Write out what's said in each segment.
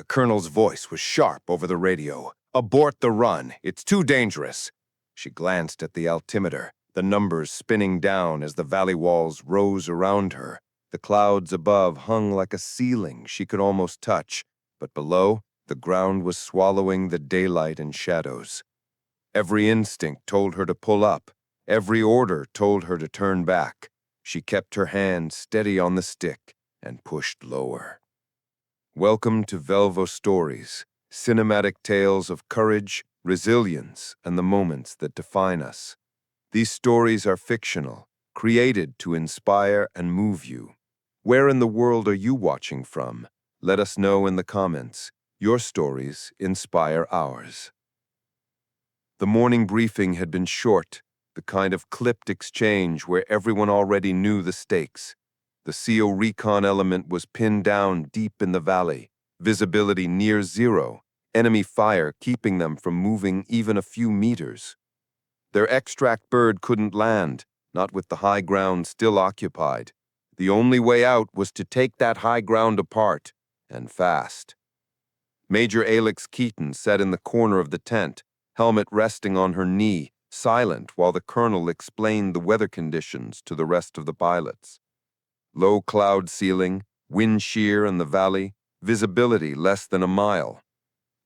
The colonel's voice was sharp over the radio. "Abort the run. It's too dangerous." She glanced at the altimeter, the numbers spinning down as the valley walls rose around her. The clouds above hung like a ceiling she could almost touch, but below, the ground was swallowing the daylight and shadows. Every instinct told her to pull up. Every order told her to turn back. She kept her hand steady on the stick and pushed lower. Welcome to Velvo Stories, cinematic tales of courage, resilience, and the moments that define us. These stories are fictional, created to inspire and move you. Where in the world are you watching from? Let us know in the comments. Your stories inspire ours. The morning briefing had been short, the kind of clipped exchange where everyone already knew the stakes. The CO recon element was pinned down deep in the valley, visibility near zero, enemy fire keeping them from moving even a few meters. Their extract bird couldn't land, not with the high ground still occupied. The only way out was to take that high ground apart, and fast. Major Alex Keaton sat in the corner of the tent, helmet resting on her knee, silent while the colonel explained the weather conditions to the rest of the pilots. Low cloud ceiling, wind shear in the valley, visibility less than a mile.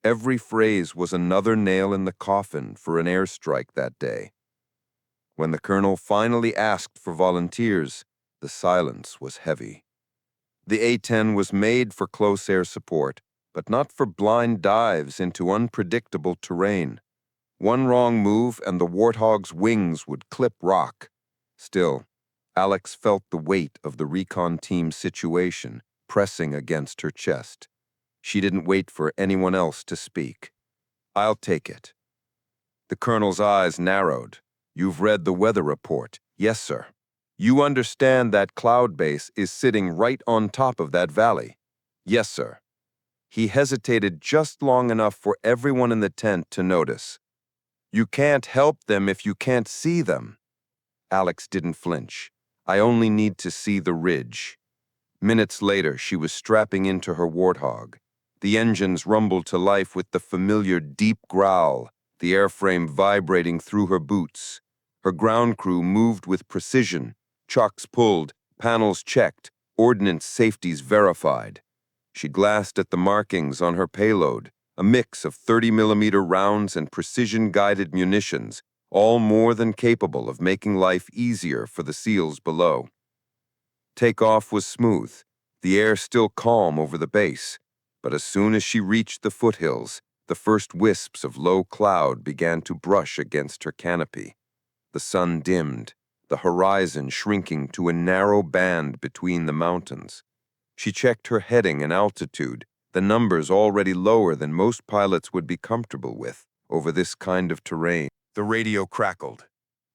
Every phrase was another nail in the coffin for an airstrike that day. When the colonel finally asked for volunteers, the silence was heavy. The A-10 was made for close air support, but not for blind dives into unpredictable terrain. One wrong move and the Warthog's wings would clip rock. Still, Alex felt the weight of the recon team's situation pressing against her chest. She didn't wait for anyone else to speak. "I'll take it." The colonel's eyes narrowed. "You've read the weather report." "Yes, sir." "You understand that cloud base is sitting right on top of that valley?" "Yes, sir." He hesitated just long enough for everyone in the tent to notice. "You can't help them if you can't see them." Alex didn't flinch. "I only need to see the ridge." Minutes later, she was strapping into her Warthog. The engines rumbled to life with the familiar deep growl, the airframe vibrating through her boots. Her ground crew moved with precision, chocks pulled, panels checked, ordnance safeties verified. She glanced at the markings on her payload, a mix of 30mm rounds and precision-guided munitions, all more than capable of making life easier for the SEALs below. Takeoff was smooth, the air still calm over the base, but as soon as she reached the foothills, the first wisps of low cloud began to brush against her canopy. The sun dimmed, the horizon shrinking to a narrow band between the mountains. She checked her heading and altitude, the numbers already lower than most pilots would be comfortable with over this kind of terrain. The radio crackled.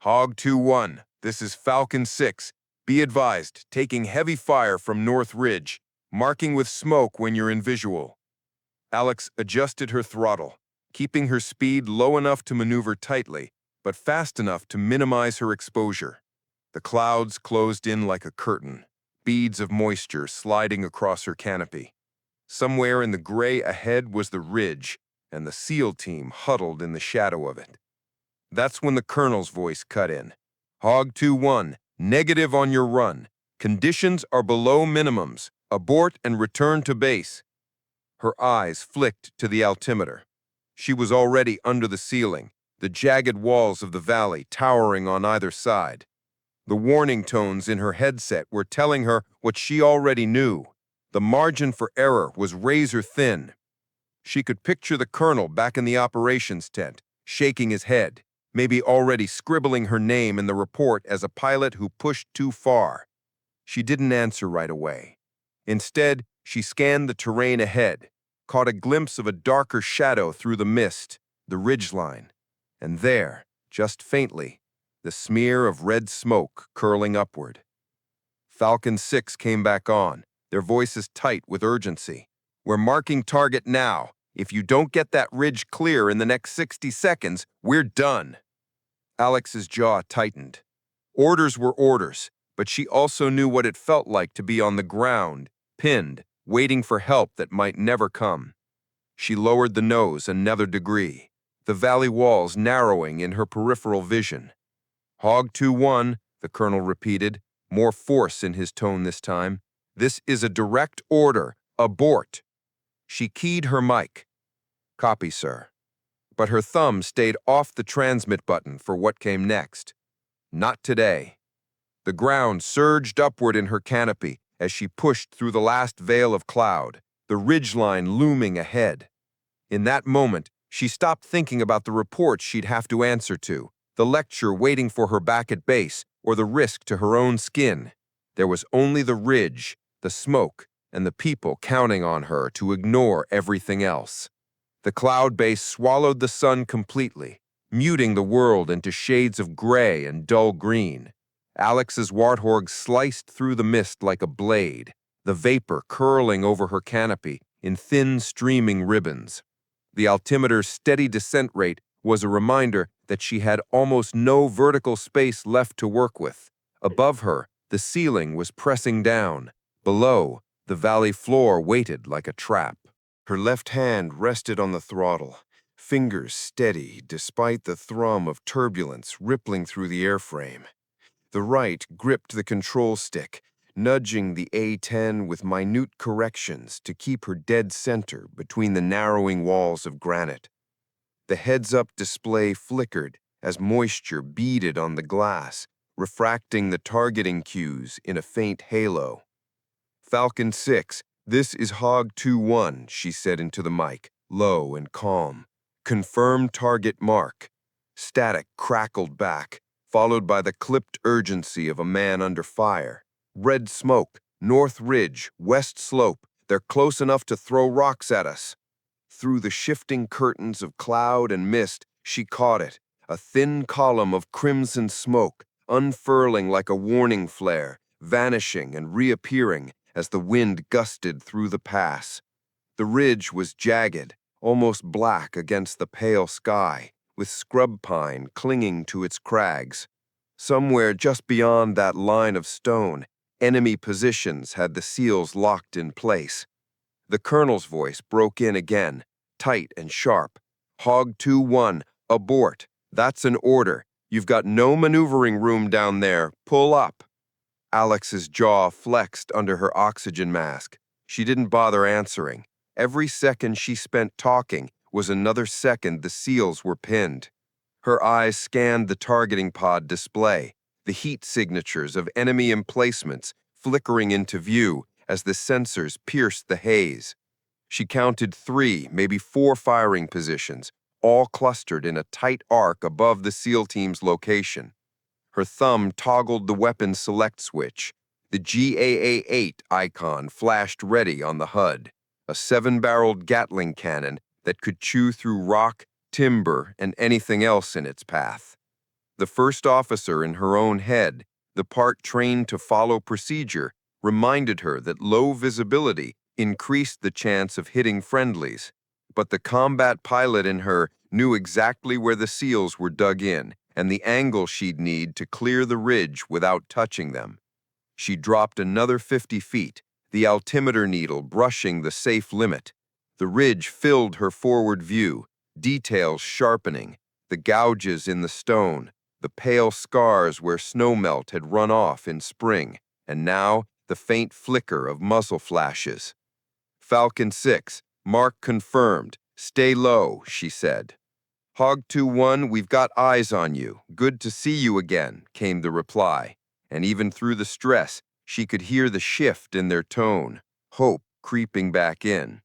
"Hog 2-1, this is Falcon 6. Be advised, taking heavy fire from North Ridge, marking with smoke when you're in visual." Alex adjusted her throttle, keeping her speed low enough to maneuver tightly, but fast enough to minimize her exposure. The clouds closed in like a curtain, beads of moisture sliding across her canopy. Somewhere in the gray ahead was the ridge, and the SEAL team huddled in the shadow of it. That's when the colonel's voice cut in. "Hog 2-1, negative on your run. Conditions are below minimums. Abort and return to base." Her eyes flicked to the altimeter. She was already under the ceiling, the jagged walls of the valley towering on either side. The warning tones in her headset were telling her what she already knew. The margin for error was razor thin. She could picture the colonel back in the operations tent, shaking his head, maybe already scribbling her name in the report as a pilot who pushed too far. She didn't answer right away. Instead, she scanned the terrain ahead, caught a glimpse of a darker shadow through the mist, the ridgeline, and there, just faintly, the smear of red smoke curling upward. Falcon 6 came back on, their voices tight with urgency. "We're marking target now. If you don't get that ridge clear in the next 60 seconds, we're done." Alex's jaw tightened. Orders were orders, but she also knew what it felt like to be on the ground, pinned, waiting for help that might never come. She lowered the nose another degree, the valley walls narrowing in her peripheral vision. "Hog 2-1, the colonel repeated, more force in his tone this time. "This is a direct order. Abort." She keyed her mic. "Copy, sir." But her thumb stayed off the transmit button for what came next. Not today. The ground surged upward in her canopy as she pushed through the last veil of cloud, the ridgeline looming ahead. In that moment, she stopped thinking about the reports she'd have to answer to, the lecture waiting for her back at base, or the risk to her own skin. There was only the ridge, the smoke, and the people counting on her to ignore everything else. The cloud base swallowed the sun completely, muting the world into shades of gray and dull green. Alex's warthog sliced through the mist like a blade, the vapor curling over her canopy in thin, streaming ribbons. The altimeter's steady descent rate was a reminder that she had almost no vertical space left to work with. Above her, the ceiling was pressing down. Below, the valley floor waited like a trap. Her left hand rested on the throttle, fingers steady despite the thrum of turbulence rippling through the airframe. The right gripped the control stick, nudging the A-10 with minute corrections to keep her dead center between the narrowing walls of granite. The heads-up display flickered as moisture beaded on the glass, refracting the targeting cues in a faint halo. "Falcon 6, this is Hog 2-1, she said into the mic, low and calm. "Confirm target mark." Static crackled back, followed by the clipped urgency of a man under fire. "Red smoke, north ridge, west slope. They're close enough to throw rocks at us." Through the shifting curtains of cloud and mist, she caught it, a thin column of crimson smoke, unfurling like a warning flare, vanishing and reappearing as the wind gusted through the pass. The ridge was jagged, almost black against the pale sky, with scrub pine clinging to its crags. Somewhere just beyond that line of stone, enemy positions had the seals locked in place. The colonel's voice broke in again, tight and sharp. "Hog 2-1, abort. That's an order. You've got no maneuvering room down there. Pull up." Alex's jaw flexed under her oxygen mask. She didn't bother answering. Every second she spent talking was another second the seals were pinned. Her eyes scanned the targeting pod display, the heat signatures of enemy emplacements flickering into view as the sensors pierced the haze. She counted 3, maybe 4 firing positions, all clustered in a tight arc above the SEAL team's location. Her thumb toggled the weapon select switch. The GAA-8 icon flashed ready on the HUD, a 7-barreled Gatling cannon that could chew through rock, timber, and anything else in its path. The first officer in her own head, the part trained to follow procedure, reminded her that low visibility increased the chance of hitting friendlies. But the combat pilot in her knew exactly where the SEALs were dug in and the angle she'd need to clear the ridge without touching them. She dropped another 50 feet, the altimeter needle brushing the safe limit. The ridge filled her forward view, details sharpening, the gouges in the stone, the pale scars where snowmelt had run off in spring, and now the faint flicker of muzzle flashes. "Falcon 6, mark confirmed. Stay low," she said. "Hog 2-1, we've got eyes on you. Good to see you again," came the reply. And even through the stress, she could hear the shift in their tone, hope creeping back in.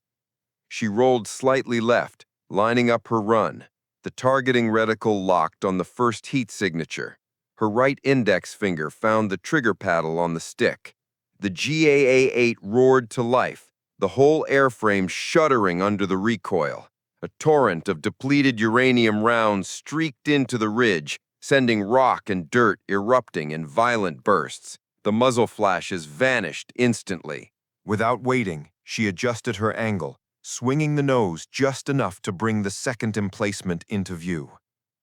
She rolled slightly left, lining up her run, the targeting reticle locked on the first heat signature. Her right index finger found the trigger paddle on the stick. The GAA-8 roared to life, the whole airframe shuddering under the recoil. A torrent of depleted uranium rounds streaked into the ridge, sending rock and dirt erupting in violent bursts. The muzzle flashes vanished instantly. Without waiting, she adjusted her angle, swinging the nose just enough to bring the second emplacement into view.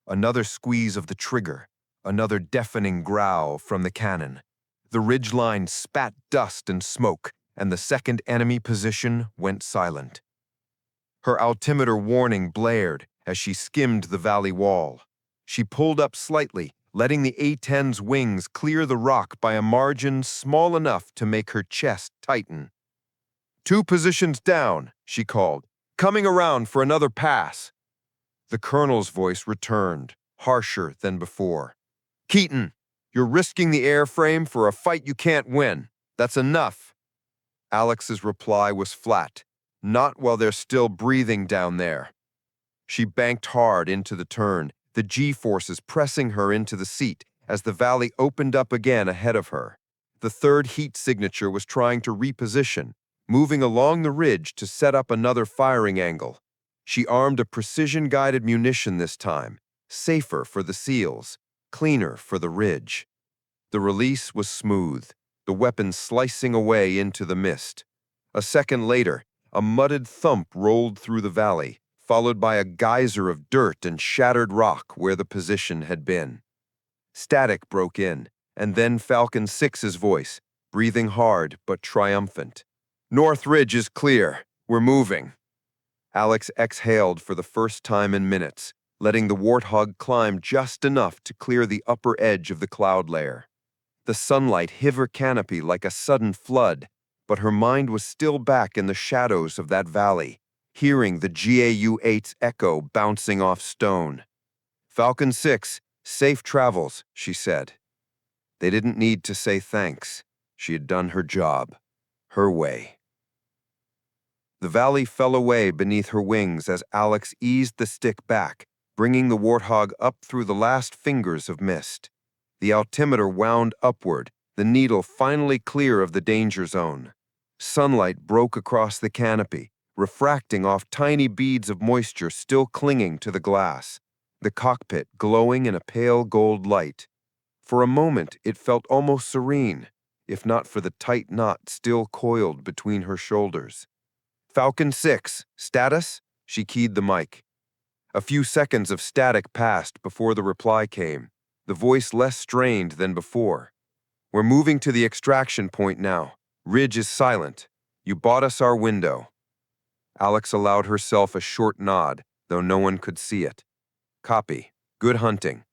Another squeeze of the trigger, another deafening growl from the cannon. The ridgeline spat dust and smoke, and the second enemy position went silent. Her altimeter warning blared as she skimmed the valley wall. She pulled up slightly, letting the A-10's wings clear the rock by a margin small enough to make her chest tighten. "2 positions down," she called, "coming around for another pass." The colonel's voice returned, harsher than before. "Keaton, you're risking the airframe for a fight you can't win. That's enough." Alex's reply was flat. "Not while they're still breathing down there." She banked hard into the turn, the G-forces pressing her into the seat as the valley opened up again ahead of her. The third heat signature was trying to reposition, moving along the ridge to set up another firing angle. She armed a precision-guided munition this time, safer for the SEALs, cleaner for the ridge. The release was smooth, the weapon slicing away into the mist. A second later, a mudded thump rolled through the valley, followed by a geyser of dirt and shattered rock where the position had been. Static broke in, and then Falcon 6's voice, breathing hard but triumphant. "North Ridge is clear. We're moving." Alex exhaled for the first time in minutes, letting the Warthog climb just enough to clear the upper edge of the cloud layer. The sunlight hit her canopy like a sudden flood, but her mind was still back in the shadows of that valley, hearing the GAU-8's echo bouncing off stone. "Falcon 6, safe travels," she said. They didn't need to say thanks. She had done her job, her way. The valley fell away beneath her wings as Alex eased the stick back, bringing the Warthog up through the last fingers of mist. The altimeter wound upward, the needle finally clear of the danger zone. Sunlight broke across the canopy, refracting off tiny beads of moisture still clinging to the glass, the cockpit glowing in a pale gold light. For a moment, it felt almost serene, if not for the tight knot still coiled between her shoulders. "Falcon 6, status?" She keyed the mic. A few seconds of static passed before the reply came, the voice less strained than before. "We're moving to the extraction point now. Ridge is silent. You bought us our window." Alex allowed herself a short nod, though no one could see it. "Copy. Good hunting."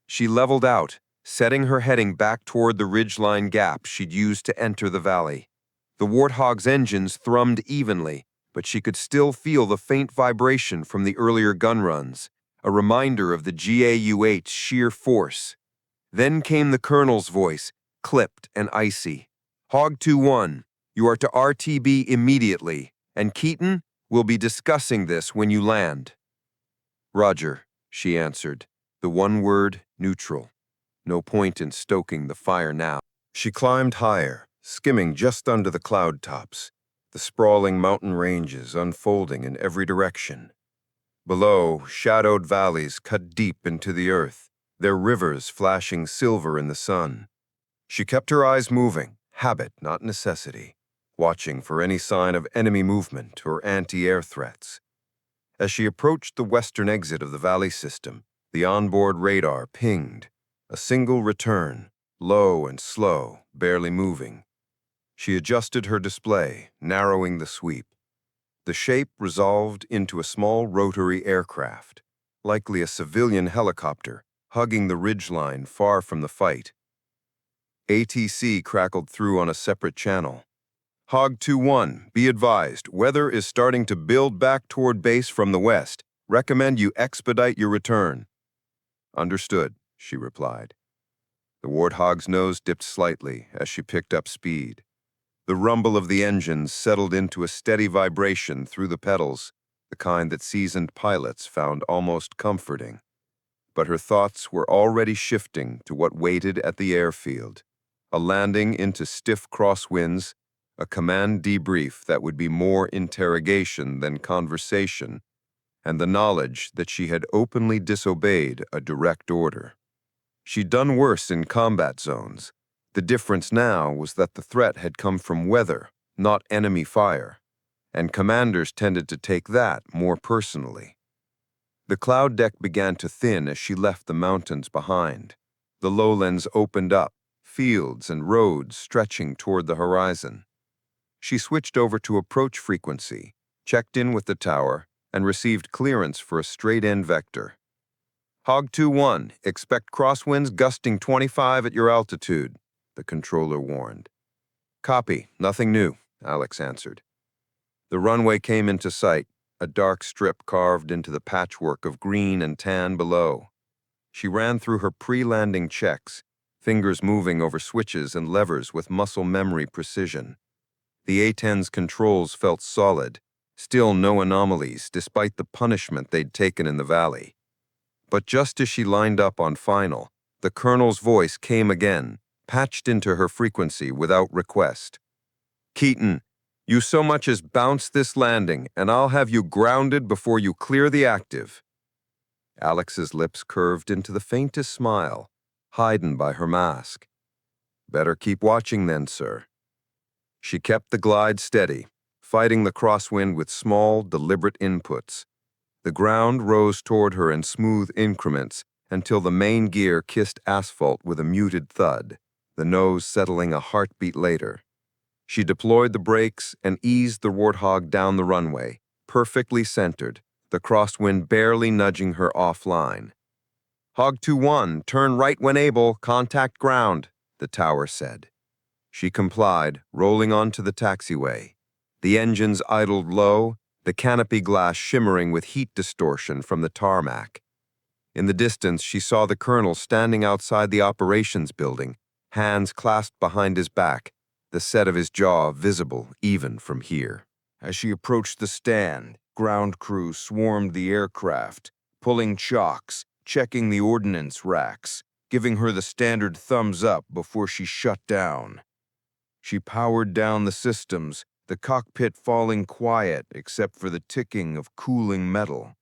She leveled out, setting her heading back toward the ridgeline gap she'd used to enter the valley. The Warthog's engines thrummed evenly, but she could still feel the faint vibration from the earlier gun runs, a reminder of the GAU-8's sheer force. Then came the colonel's voice, clipped and icy. "Hog 2-1, you are to RTB immediately, and Keaton, we'll be discussing this when you land." "Roger," she answered, the one word neutral. No point in stoking the fire now. She climbed higher, skimming just under the cloud tops, the sprawling mountain ranges unfolding in every direction. Below, shadowed valleys cut deep into the earth, their rivers flashing silver in the sun. She kept her eyes moving, habit, not necessity, watching for any sign of enemy movement or anti-air threats. As she approached the western exit of the valley system, the onboard radar pinged, a single return, low and slow, barely moving. She adjusted her display, narrowing the sweep. The shape resolved into a small rotary aircraft, likely a civilian helicopter, hugging the ridgeline far from the fight. ATC crackled through on a separate channel. "Hog 2-1, be advised, weather is starting to build back toward base from the west. Recommend you expedite your return." "Understood," she replied. The Warthog's nose dipped slightly as she picked up speed. The rumble of the engines settled into a steady vibration through the pedals, the kind that seasoned pilots found almost comforting. But her thoughts were already shifting to what waited at the airfield, a landing into stiff crosswinds, a command debrief that would be more interrogation than conversation, and the knowledge that she had openly disobeyed a direct order. She'd done worse in combat zones. The difference now was that the threat had come from weather, not enemy fire, and commanders tended to take that more personally. The cloud deck began to thin as she left the mountains behind. The lowlands opened up, fields and roads stretching toward the horizon. She switched over to approach frequency, checked in with the tower, and received clearance for a straight-in vector. Hog 2-1, expect crosswinds gusting 25 at your altitude, the controller warned. Copy, nothing new, Alex answered. The runway came into sight, a dark strip carved into the patchwork of green and tan below. She ran through her pre-landing checks, fingers moving over switches and levers with muscle memory precision. The A-10's controls felt solid, still no anomalies despite the punishment they'd taken in the valley. But just as she lined up on final, the colonel's voice came again, patched into her frequency without request. Keaton, you so much as bounce this landing, and I'll have you grounded before you clear the active. Alex's lips curved into the faintest smile, hidden by her mask. Better keep watching then, sir. She kept the glide steady, fighting the crosswind with small, deliberate inputs. The ground rose toward her in smooth increments until the main gear kissed asphalt with a muted thud, the nose settling a heartbeat later. She deployed the brakes and eased the Warthog down the runway, perfectly centered, the crosswind barely nudging her offline. Hog 2-1, turn right when able, contact ground, the tower said. She complied, rolling onto the taxiway. The engines idled low, the canopy glass shimmering with heat distortion from the tarmac. In the distance, she saw the colonel standing outside the operations building, hands clasped behind his back, the set of his jaw visible even from here. As she approached the stand, ground crew swarmed the aircraft, pulling chocks, checking the ordnance racks, giving her the standard thumbs up before she shut down. She powered down the systems, the cockpit falling quiet except for the ticking of cooling metal.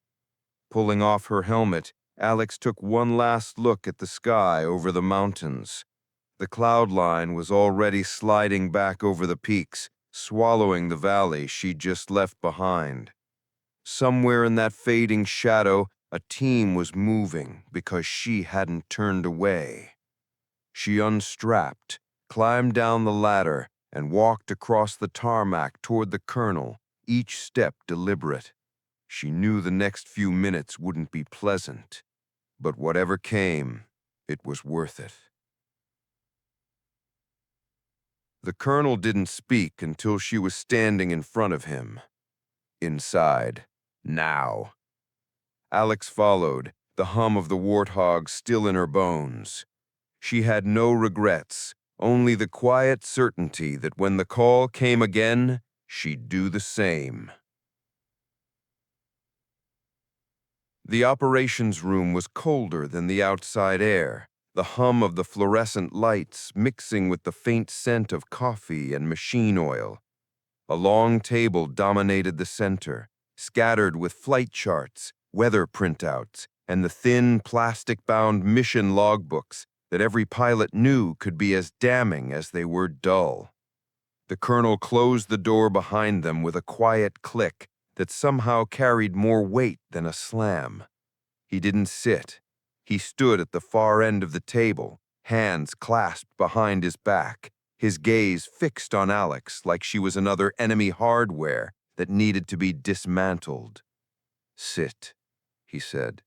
Pulling off her helmet, Alex took one last look at the sky over the mountains. The cloud line was already sliding back over the peaks, swallowing the valley she'd just left behind. Somewhere in that fading shadow, a team was moving because she hadn't turned away. She unstrapped, climbed down the ladder, and walked across the tarmac toward the colonel, each step deliberate. She knew the next few minutes wouldn't be pleasant, but whatever came, it was worth it. The colonel didn't speak until she was standing in front of him. Inside, now. Alex followed, the hum of the Warthog still in her bones. She had no regrets, only the quiet certainty that when the call came again, she'd do the same. The operations room was colder than the outside air, the hum of the fluorescent lights mixing with the faint scent of coffee and machine oil. A long table dominated the center, scattered with flight charts, weather printouts, and the thin, plastic-bound mission logbooks that every pilot knew could be as damning as they were dull. The colonel closed the door behind them with a quiet click that somehow carried more weight than a slam. He didn't sit. He stood at the far end of the table, hands clasped behind his back, his gaze fixed on Alex like she was another enemy hardware that needed to be dismantled. Sit, he said.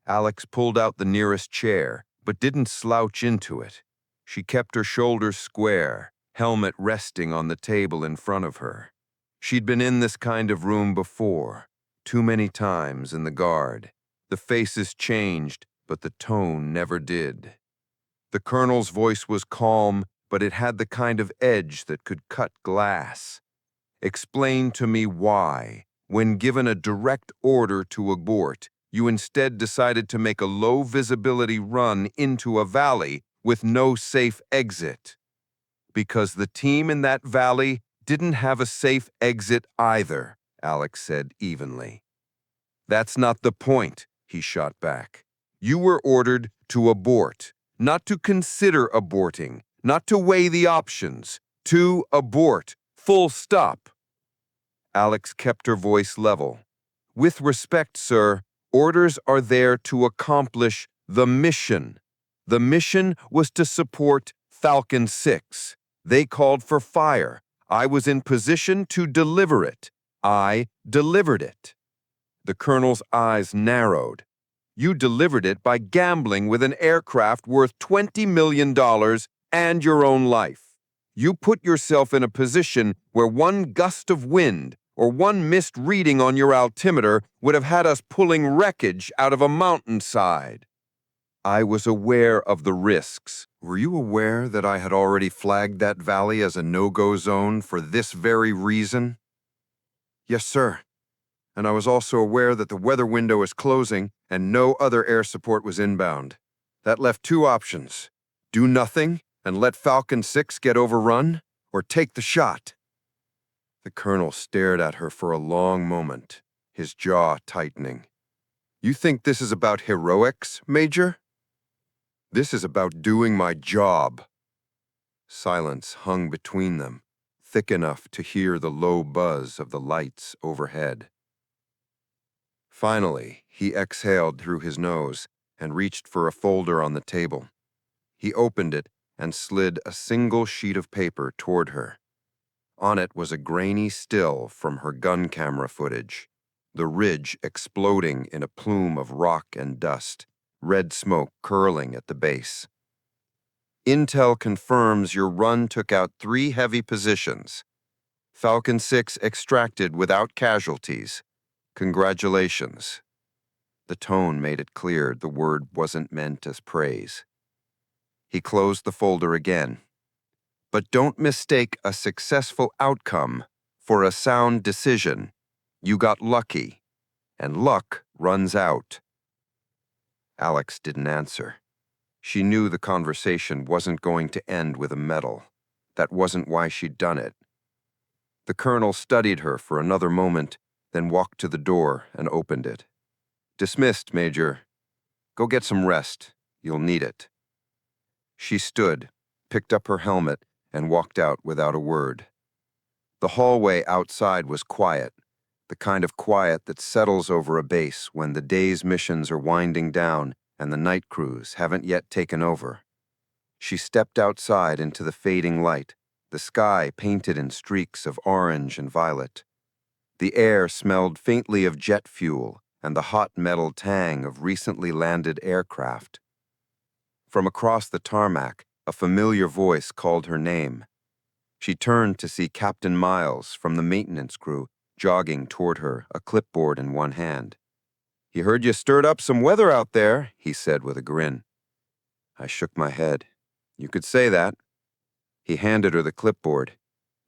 Alex pulled out the nearest chair, but didn't slouch into it. She kept her shoulders square, helmet resting on the table in front of her. She'd been in this kind of room before, too many times in the Guard. The faces changed, but the tone never did. The colonel's voice was calm, but it had the kind of edge that could cut glass. Explain to me why, when given a direct order to abort, you instead decided to make a low-visibility run into a valley with no safe exit. Because the team in that valley didn't have a safe exit either, Alex said evenly. That's not the point, he shot back. You were ordered to abort, not to consider aborting, not to weigh the options, to abort, full stop. Alex kept her voice level. With respect, sir, orders are there to accomplish the mission. The mission was to support Falcon 6. They called for fire. I was in position to deliver it. I delivered it. The colonel's eyes narrowed. You delivered it by gambling with an aircraft worth $20 million and your own life. You put yourself in a position where one gust of wind or one missed reading on your altimeter would have had us pulling wreckage out of a mountainside. I was aware of the risks. Were you aware that I had already flagged that valley as a no-go zone for this very reason? Yes, sir. And I was also aware that the weather window is closing and no other air support was inbound. That left two options: do nothing and let Falcon 6 get overrun, or take the shot. The colonel stared at her for a long moment, his jaw tightening. You think this is about heroics, Major? This is about doing my job. Silence hung between them, thick enough to hear the low buzz of the lights overhead. Finally, he exhaled through his nose and reached for a folder on the table. He opened it and slid a single sheet of paper toward her. On it was a grainy still from her gun camera footage, the ridge exploding in a plume of rock and dust, red smoke curling at the base. Intel confirms your run took out 3 heavy positions. Falcon 6 extracted without casualties. Congratulations. The tone made it clear the word wasn't meant as praise. He closed the folder again. But don't mistake a successful outcome for a sound decision. You got lucky, and luck runs out. Alex didn't answer. She knew the conversation wasn't going to end with a medal. That wasn't why she'd done it. The colonel studied her for another moment, then walked to the door and opened it. Dismissed, Major. Go get some rest. You'll need it. She stood, picked up her helmet, and walked out without a word. The hallway outside was quiet, the kind of quiet that settles over a base when the day's missions are winding down and the night crews haven't yet taken over. She stepped outside into the fading light, the sky painted in streaks of orange and violet. The air smelled faintly of jet fuel and the hot metal tang of recently landed aircraft. From across the tarmac, a familiar voice called her name. She turned to see Captain Miles from the maintenance crew jogging toward her, a clipboard in one hand. "He heard you stirred up some weather out there," he said with a grin. I shook my head. "You could say that." He handed her the clipboard.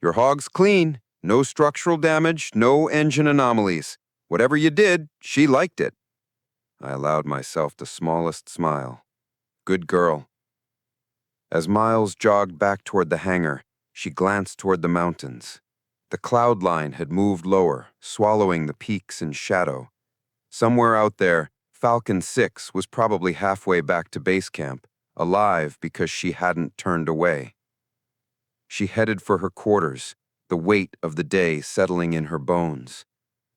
"Your hog's clean. No structural damage, no engine anomalies. Whatever you did, she liked it." I allowed myself the smallest smile. Good girl. As Miles jogged back toward the hangar, she glanced toward the mountains. The cloud line had moved lower, swallowing the peaks in shadow. Somewhere out there, Falcon 6 was probably halfway back to base camp, alive because she hadn't turned away. She headed for her quarters, the weight of the day settling in her bones.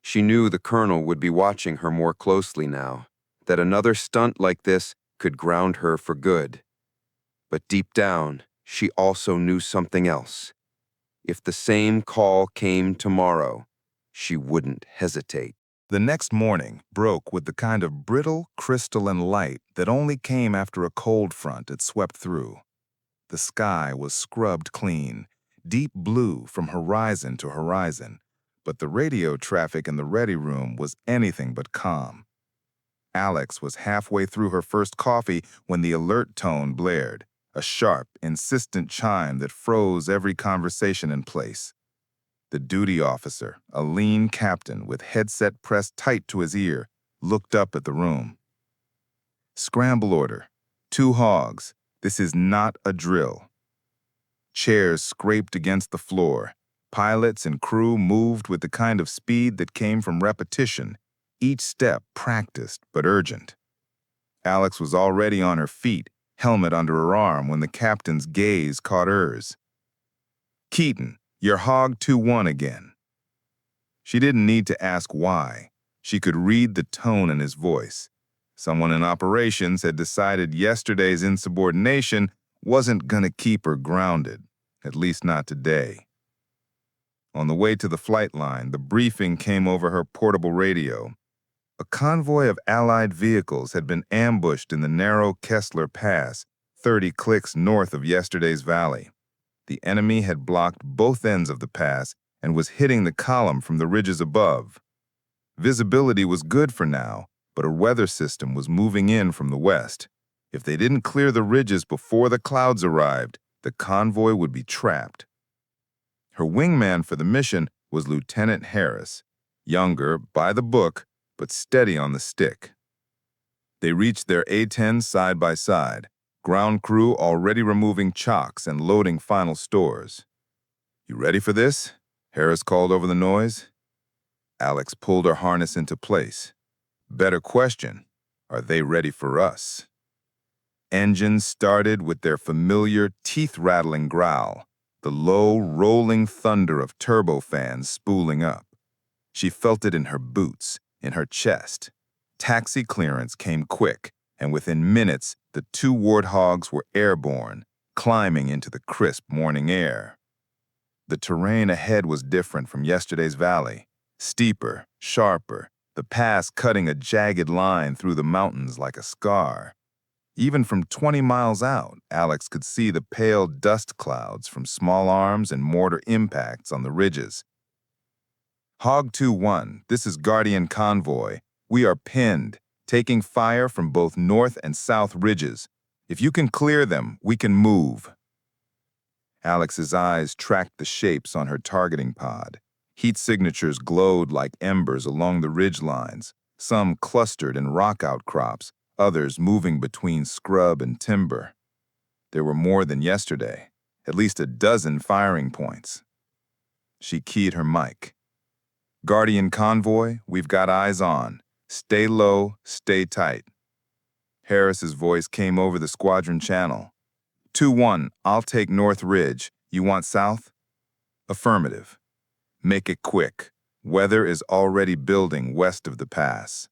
She knew the colonel would be watching her more closely now, that another stunt like this could ground her for good. But deep down, she also knew something else. If the same call came tomorrow, she wouldn't hesitate. The next morning broke with the kind of brittle, crystalline light that only came after a cold front had swept through. The sky was scrubbed clean, deep blue from horizon to horizon, but the radio traffic in the ready room was anything but calm. Alex was halfway through her first coffee when the alert tone blared, a sharp, insistent chime that froze every conversation in place. The duty officer, a lean captain with headset pressed tight to his ear, looked up at the room. "Scramble order. 2 hogs. This is not a drill." Chairs scraped against the floor. Pilots and crew moved with the kind of speed that came from repetition, each step practiced but urgent. Alex was already on her feet, helmet under her arm, when the captain's gaze caught hers. "Keaton, you're Hog 2-1 again." She didn't need to ask why. She could read the tone in his voice. Someone in operations had decided yesterday's insubordination wasn't gonna keep her grounded, at least not today. On the way to the flight line, the briefing came over her portable radio. A convoy of Allied vehicles had been ambushed in the narrow Kessler Pass, 30 clicks north of yesterday's valley. The enemy had blocked both ends of the pass and was hitting the column from the ridges above. Visibility was good for now, but a weather system was moving in from the west. If they didn't clear the ridges before the clouds arrived, the convoy would be trapped. Her wingman for the mission was Lieutenant Harris, younger, by the book, but steady on the stick. They reached their A-10 side by side, ground crew already removing chocks and loading final stores. "You ready for this?" Harris called over the noise. Alex pulled her harness into place. Better question, are they ready for us? Engines started with their familiar teeth-rattling growl, the low, rolling thunder of turbofans spooling up. She felt it in her boots, in her chest. Taxi clearance came quick, and within minutes, the two warthogs were airborne, climbing into the crisp morning air. The terrain ahead was different from yesterday's valley, steeper, sharper, the pass cutting a jagged line through the mountains like a scar. Even from 20 miles out, Alex could see the pale dust clouds from small arms and mortar impacts on the ridges. Hog 2-1, this is Guardian Convoy. We are pinned, taking fire from both north and south ridges. If you can clear them, we can move. Alex's eyes tracked the shapes on her targeting pod. Heat signatures glowed like embers along the ridge lines, some clustered in rock outcrops, others moving between scrub and timber. There were more than yesterday, at least a dozen firing points. She keyed her mic. "Guardian Convoy, we've got eyes on. Stay low, stay tight." Harris's voice came over the squadron channel. 2-1, I'll take North Ridge. You want south? Affirmative. Make it quick. Weather is already building west of the pass.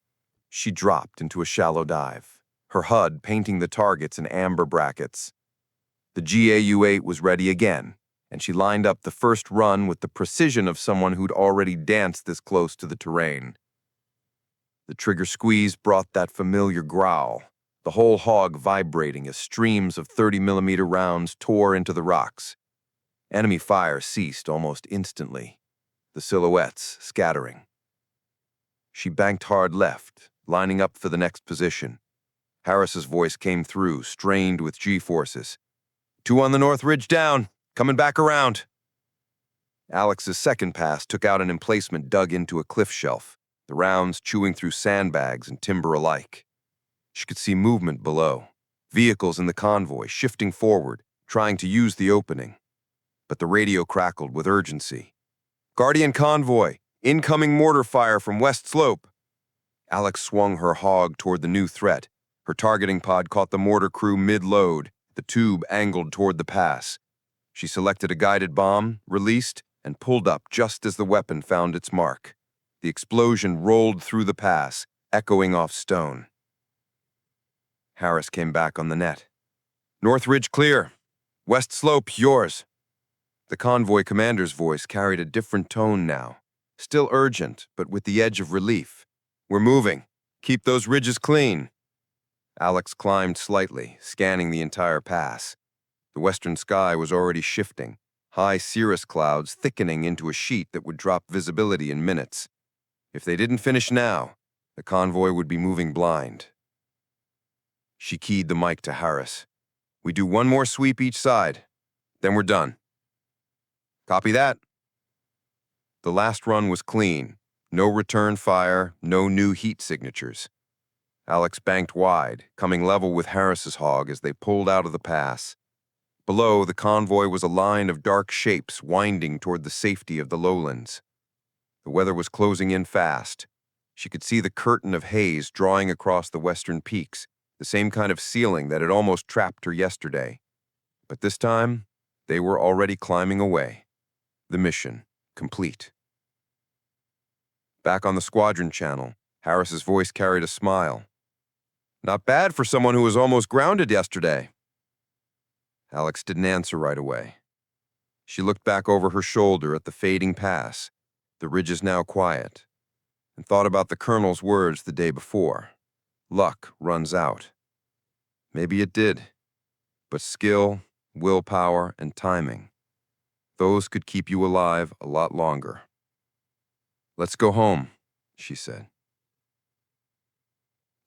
She dropped into a shallow dive, her HUD painting the targets in amber brackets. The GAU-8 was ready again, and she lined up the first run with the precision of someone who'd already danced this close to the terrain. The trigger squeeze brought that familiar growl, the whole hog vibrating as streams of 30mm rounds tore into the rocks. Enemy fire ceased almost instantly, the silhouettes scattering. She banked hard left, lining up for the next position. Harris's voice came through, strained with G-forces. "2 on the North Ridge down, coming back around." Alex's second pass took out an emplacement dug into a cliff shelf, the rounds chewing through sandbags and timber alike. She could see movement below, vehicles in the convoy shifting forward, trying to use the opening. But the radio crackled with urgency. "Guardian Convoy, incoming mortar fire from West Slope." Alex swung her hog toward the new threat. Her targeting pod caught the mortar crew mid-load, the tube angled toward the pass. She selected a guided bomb, released, and pulled up just as the weapon found its mark. The explosion rolled through the pass, echoing off stone. Harris came back on the net. "North Ridge clear. West Slope, yours." The convoy commander's voice carried a different tone now, still urgent, but with the edge of relief. "We're moving. Keep those ridges clean." Alex climbed slightly, scanning the entire pass. The western sky was already shifting, high cirrus clouds thickening into a sheet that would drop visibility in minutes. If they didn't finish now, the convoy would be moving blind. She keyed the mic to Harris. "We do one more sweep each side, then we're done." "Copy that." The last run was clean. No return fire, no new heat signatures. Alex banked wide, coming level with Harris's hog as they pulled out of the pass. Below, the convoy was a line of dark shapes winding toward the safety of the lowlands. The weather was closing in fast. She could see the curtain of haze drawing across the western peaks, the same kind of ceiling that had almost trapped her yesterday. But this time, they were already climbing away. The mission complete. Back on the squadron channel, Harris's voice carried a smile. "Not bad for someone who was almost grounded yesterday." Alex didn't answer right away. She looked back over her shoulder at the fading pass, the ridges now quiet, and thought about the colonel's words the day before. Luck runs out. Maybe it did, but skill, willpower, and timing, those could keep you alive a lot longer. "Let's go home," she said.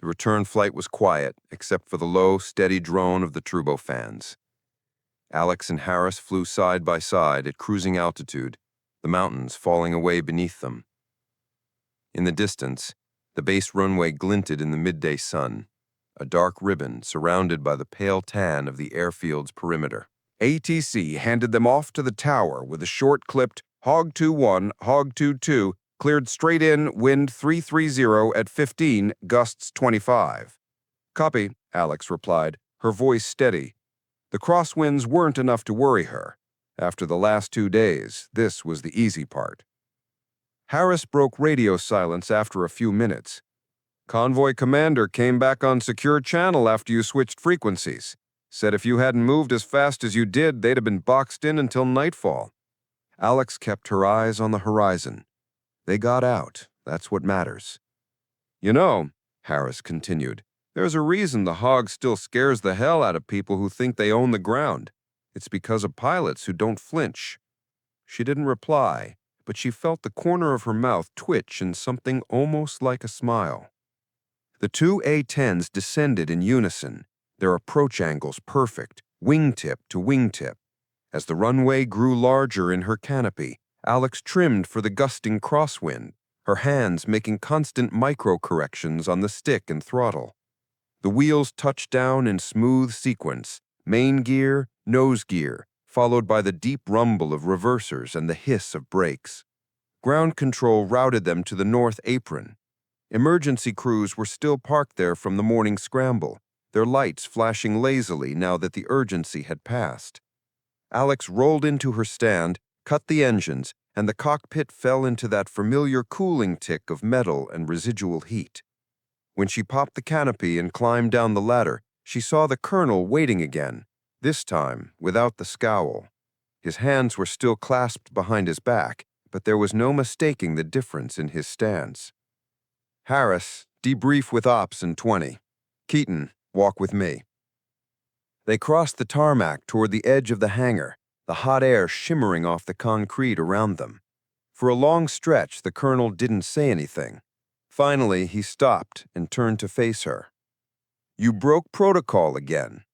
The return flight was quiet, except for the low, steady drone of the turbofans. Alex and Harris flew side by side at cruising altitude, the mountains falling away beneath them. In the distance, the base runway glinted in the midday sun, a dark ribbon surrounded by the pale tan of the airfield's perimeter. ATC handed them off to the tower with a short-clipped Hog 2-1, Hog 2-2, cleared straight in, wind 330 at 15, gusts 25. "Copy," Alex replied, her voice steady. The crosswinds weren't enough to worry her. After the last 2 days, this was the easy part. Harris broke radio silence after a few minutes. "Convoy commander came back on secure channel after you switched frequencies. Said if you hadn't moved as fast as you did, they'd have been boxed in until nightfall." Alex kept her eyes on the horizon. They got out. That's what matters. "You know," Harris continued, "there's a reason the Hog still scares the hell out of people who think they own the ground. It's because of pilots who don't flinch." She didn't reply, but she felt the corner of her mouth twitch in something almost like a smile. The two A-10s descended in unison, their approach angles perfect, wingtip to wingtip. As the runway grew larger in her canopy, Alex trimmed for the gusting crosswind, her hands making constant micro-corrections on the stick and throttle. The wheels touched down in smooth sequence, main gear, nose gear, followed by the deep rumble of reversers and the hiss of brakes. Ground control routed them to the north apron. Emergency crews were still parked there from the morning scramble, their lights flashing lazily now that the urgency had passed. Alex rolled into her stand, cut the engines, and the cockpit fell into that familiar cooling tick of metal and residual heat. When she popped the canopy and climbed down the ladder, she saw the colonel waiting again, this time without the scowl. His hands were still clasped behind his back, but there was no mistaking the difference in his stance. "Harris, debrief with ops in 20. Keaton, walk with me." They crossed the tarmac toward the edge of the hangar, the hot air shimmering off the concrete around them. For a long stretch, the colonel didn't say anything. Finally, he stopped and turned to face her. "You broke protocol again.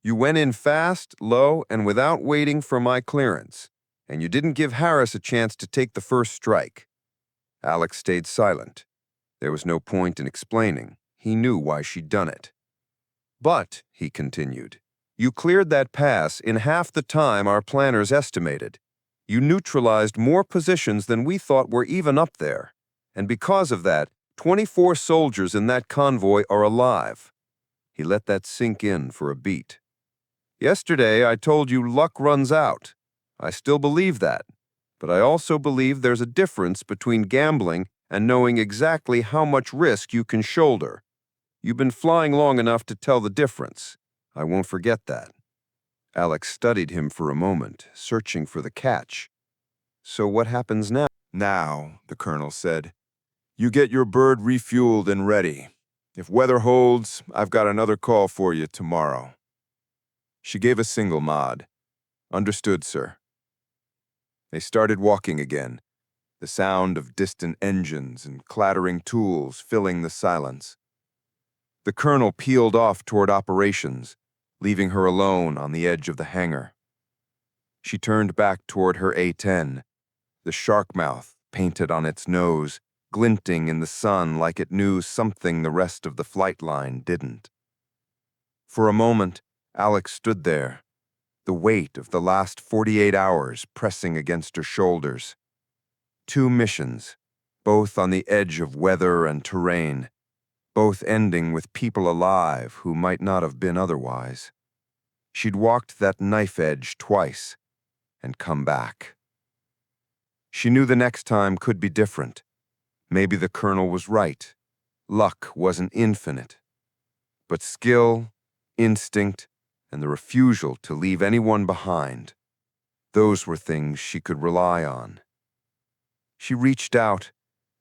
You went in fast, low, and without waiting for my clearance, and you didn't give Harris a chance to take the first strike." Alex stayed silent. There was no point in explaining. He knew why she'd done it. "But," he continued, "you cleared that pass in half the time our planners estimated. You neutralized more positions than we thought were even up there. And because of that, 24 soldiers in that convoy are alive." He let that sink in for a beat. "Yesterday, I told you luck runs out. I still believe that. But I also believe there's a difference between gambling and knowing exactly how much risk you can shoulder. You've been flying long enough to tell the difference. I won't forget that." Alex studied him for a moment, searching for the catch. "So what happens now?" "Now," the colonel said, "you get your bird refueled and ready. If weather holds, I've got another call for you tomorrow." She gave a single nod. "Understood, sir." They started walking again, the sound of distant engines and clattering tools filling the silence. The colonel peeled off toward operations, leaving her alone on the edge of the hangar. She turned back toward her A-10, the shark mouth painted on its nose, glinting in the sun like it knew something the rest of the flight line didn't. For a moment, Alex stood there, the weight of the last 48 hours pressing against her shoulders. 2 missions, both on the edge of weather and terrain, both ending with people alive who might not have been otherwise. She'd walked that knife edge twice and come back. She knew the next time could be different. Maybe the colonel was right. Luck wasn't infinite. But skill, instinct, and the refusal to leave anyone behind, Those were things she could rely on. She reached out,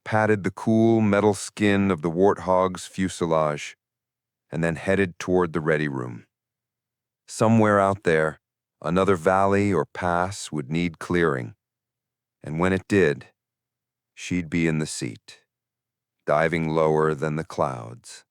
patted the cool metal skin of the warthog's fuselage, and then headed toward the ready room. Somewhere out there, another valley or pass would need clearing, and when it did, she'd be in the seat, diving lower than the clouds.